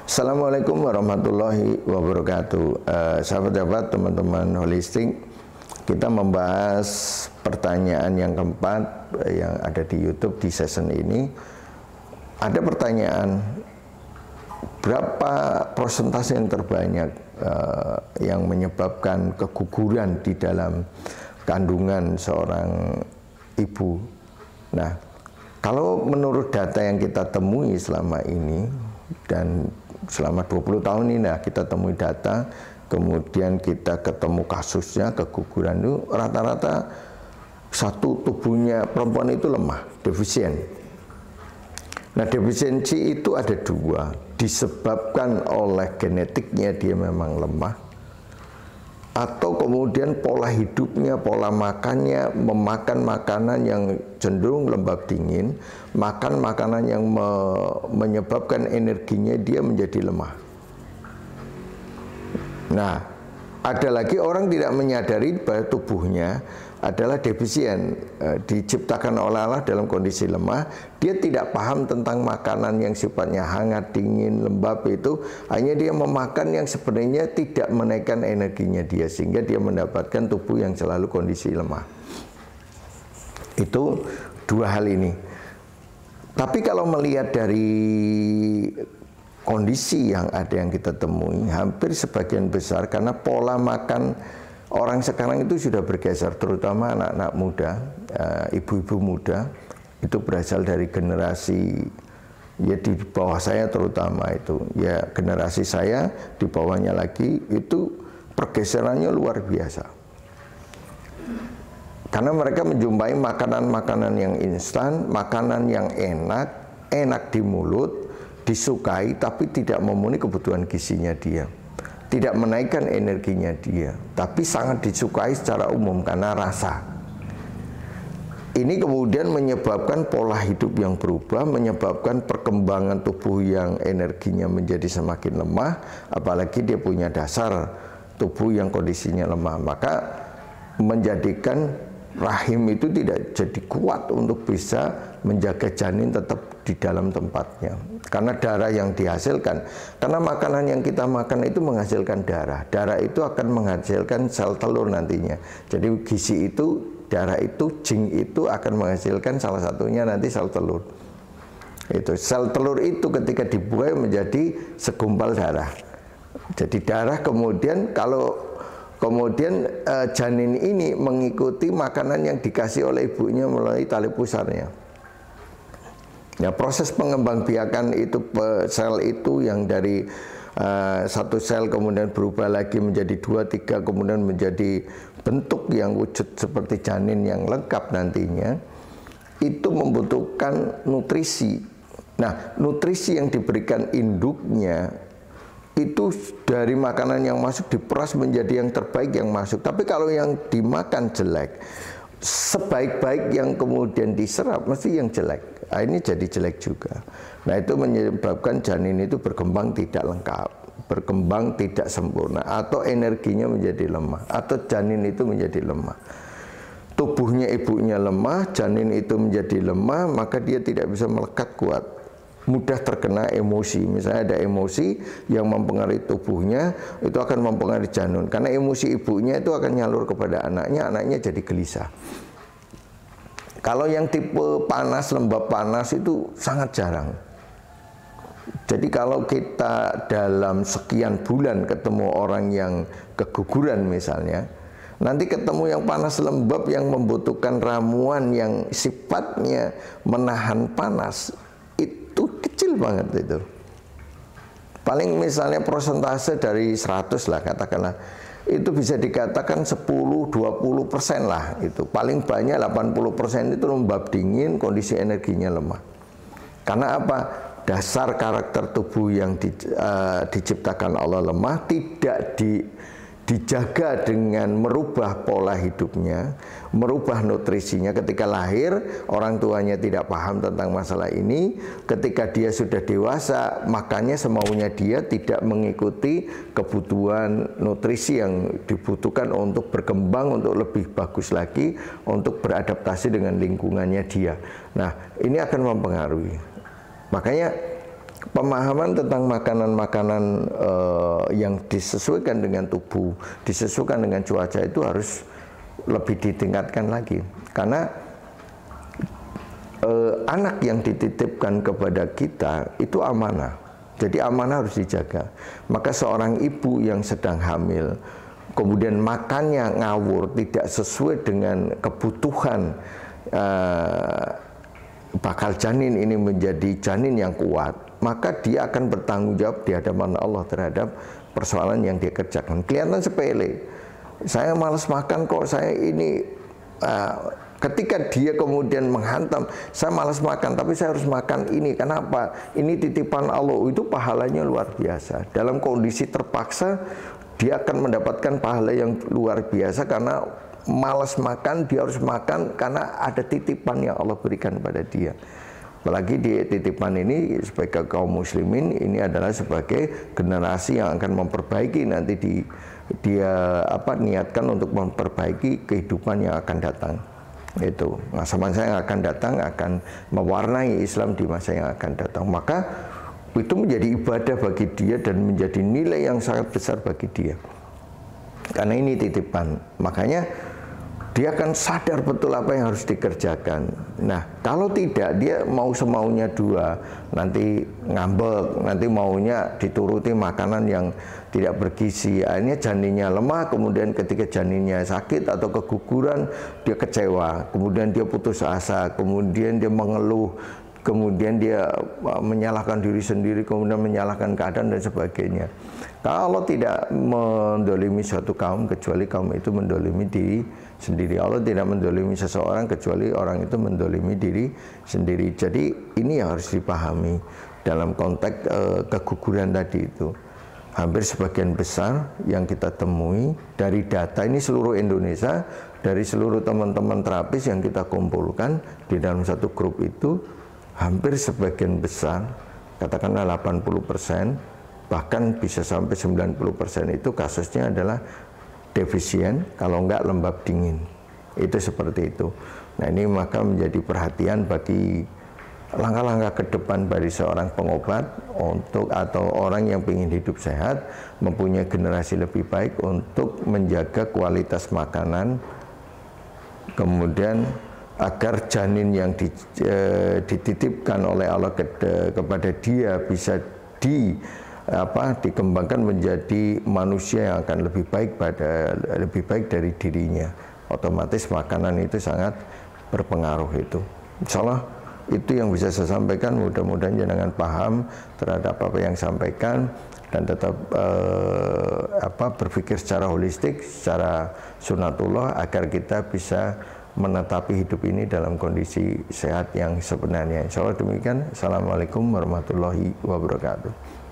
Assalamualaikum warahmatullahi wabarakatuh. Sahabat-sahabat, teman-teman holistik, kita membahas pertanyaan yang keempat yang ada di YouTube di season ini. Ada pertanyaan, berapa persentase yang terbanyak yang menyebabkan keguguran di dalam kandungan seorang ibu? Nah, kalau menurut data yang kita temui selama ini, dan selama 20 tahun ini kita temui data, kemudian kita ketemu kasusnya keguguran itu rata-rata satu tubuhnya perempuan itu lemah, defisien. Nah, defisiensi itu ada dua, disebabkan oleh genetiknya dia memang lemah, atau kemudian pola hidupnya, pola makannya, memakan makanan yang cenderung lembab dingin, makan makanan yang menyebabkan energinya dia menjadi lemah. Nah, ada lagi orang tidak menyadari bahwa tubuhnya adalah defisien, diciptakan oleh Allah dalam kondisi lemah. Dia tidak paham tentang makanan yang sifatnya hangat, dingin, lembab itu. Hanya dia memakan yang sebenarnya tidak menaikkan energinya dia, sehingga dia mendapatkan tubuh yang selalu kondisi lemah. Itu dua hal ini. Tapi kalau melihat dari kondisi yang ada yang kita temui, hampir sebagian besar karena pola makan orang sekarang itu sudah bergeser, terutama anak-anak muda, ibu-ibu muda, itu berasal dari generasi, ya di bawah saya terutama itu, ya generasi saya, di bawahnya lagi, itu pergeserannya luar biasa. Karena mereka menjumpai makanan-makanan yang instan, makanan yang enak, enak di mulut, disukai, tapi tidak memenuhi kebutuhan gizinya dia. Tidak menaikkan energinya dia, tapi sangat disukai secara umum karena rasa. Ini kemudian menyebabkan pola hidup yang berubah, menyebabkan perkembangan tubuh yang energinya menjadi semakin lemah, apalagi dia punya dasar tubuh yang kondisinya lemah, maka menjadikan rahim itu tidak jadi kuat untuk bisa menjaga janin tetap di dalam tempatnya. Karena darah yang dihasilkan, karena makanan yang kita makan itu menghasilkan darah. Darah itu akan menghasilkan sel telur nantinya. Jadi gizi itu, darah itu, zinc itu akan menghasilkan salah satunya nanti sel telur. Itu sel telur itu ketika dibuang menjadi segumpal darah. Jadi darah kemudian kalau kemudian janin ini mengikuti makanan yang dikasih oleh ibunya melalui tali pusarnya. Ya, proses pengembangbiakan itu sel itu yang dari satu sel kemudian berubah lagi menjadi 2, 3, kemudian menjadi bentuk yang wujud seperti janin yang lengkap nantinya, itu membutuhkan nutrisi. Nah, nutrisi yang diberikan induknya itu dari makanan yang masuk diperas menjadi yang terbaik yang masuk. Tapi kalau yang dimakan jelek, sebaik-baik yang kemudian diserap mesti yang jelek. Nah, ini jadi jelek juga. Nah, itu menyebabkan janin itu berkembang tidak lengkap, berkembang tidak sempurna, atau energinya menjadi lemah, atau janin itu menjadi lemah. Tubuhnya ibunya lemah, janin itu menjadi lemah, maka dia tidak bisa melekat kuat, mudah terkena emosi. Misalnya ada emosi yang mempengaruhi tubuhnya, itu akan mempengaruhi janin. Karena emosi ibunya itu akan nyalur kepada anaknya, anaknya jadi gelisah. Kalau yang tipe panas, lembab panas itu sangat jarang. Jadi kalau kita dalam sekian bulan ketemu orang yang keguguran misalnya, nanti ketemu yang panas lembab yang membutuhkan ramuan yang sifatnya menahan panas, itu kecil banget itu. Paling misalnya persentase dari 100 lah katakanlah, itu bisa dikatakan 10-20% lah itu. Paling banyak 80% itu lembab dingin, kondisi energinya lemah. Karena apa? Dasar karakter tubuh yang diciptakan Allah lemah, tidak dijaga dengan merubah pola hidupnya, merubah nutrisinya. Ketika lahir, orang tuanya tidak paham tentang masalah ini. Ketika dia sudah dewasa, makannya semaunya dia, tidak mengikuti kebutuhan nutrisi yang dibutuhkan untuk berkembang, untuk lebih bagus lagi, untuk beradaptasi dengan lingkungannya dia. Nah, ini akan mempengaruhi. Makanya pemahaman tentang makanan-makanan yang disesuaikan dengan tubuh, disesuaikan dengan cuaca itu harus lebih ditingkatkan lagi. Karena anak yang dititipkan kepada kita itu amanah. Jadi amanah harus dijaga. Maka seorang ibu yang sedang hamil, kemudian makannya ngawur, tidak sesuai dengan kebutuhan bakal janin ini menjadi janin yang kuat, maka dia akan bertanggung jawab di hadapan Allah terhadap persoalan yang dia kerjakan. Kelihatan sepele, saya malas makan kok, saya ini ketika dia kemudian menghantam, saya malas makan tapi saya harus makan ini, kenapa? Ini titipan Allah, itu pahalanya luar biasa. Dalam kondisi terpaksa dia akan mendapatkan pahala yang luar biasa, karena malas makan, dia harus makan karena ada titipan yang Allah berikan pada dia. Apalagi di titipan ini sebagai kaum muslimin, ini adalah sebagai generasi yang akan memperbaiki nanti dia niatkan untuk memperbaiki kehidupan yang akan datang. Itu masa-masa yang akan datang akan mewarnai Islam di masa yang akan datang. Maka itu menjadi ibadah bagi dia dan menjadi nilai yang sangat besar bagi dia. Karena ini titipan. Makanya dia akan sadar betul apa yang harus dikerjakan. Nah, kalau tidak, dia mau semaunya dua, nanti ngambek, nanti maunya dituruti makanan yang tidak bergizi. Akhirnya janinnya lemah, kemudian ketika janinnya sakit atau keguguran, dia kecewa, kemudian dia putus asa, kemudian dia mengeluh, kemudian dia menyalahkan diri sendiri, kemudian menyalahkan keadaan dan sebagainya. Kalau tidak mendolimi suatu kaum, kecuali kaum itu mendolimi diri sendiri. Allah tidak mendolimi seseorang kecuali orang itu mendolimi diri sendiri. Jadi ini yang harus dipahami dalam konteks keguguran tadi itu. Hampir sebagian besar yang kita temui dari data ini seluruh Indonesia, dari seluruh teman-teman terapis yang kita kumpulkan di dalam satu grup itu, hampir sebagian besar, katakanlah 80%, bahkan bisa sampai 90% itu kasusnya adalah defisien, kalau enggak lembab dingin. Itu seperti itu. Nah, ini maka menjadi perhatian bagi langkah-langkah ke depan bagi seorang pengobat atau orang yang ingin hidup sehat, mempunyai generasi lebih baik untuk menjaga kualitas makanan, kemudian agar janin yang dititipkan oleh Allah kepada dia bisa dikembangkan menjadi manusia yang akan lebih baik dari dirinya. Otomatis makanan itu sangat berpengaruh itu. Insyaallah itu yang bisa saya sampaikan. Mudah-mudahan jenengan paham terhadap apa yang sampaikan dan tetap berpikir secara holistik, secara sunatullah, agar kita bisa menetapi hidup ini dalam kondisi sehat yang sebenarnya. Insyaallah demikian. Assalamualaikum warahmatullahi wabarakatuh.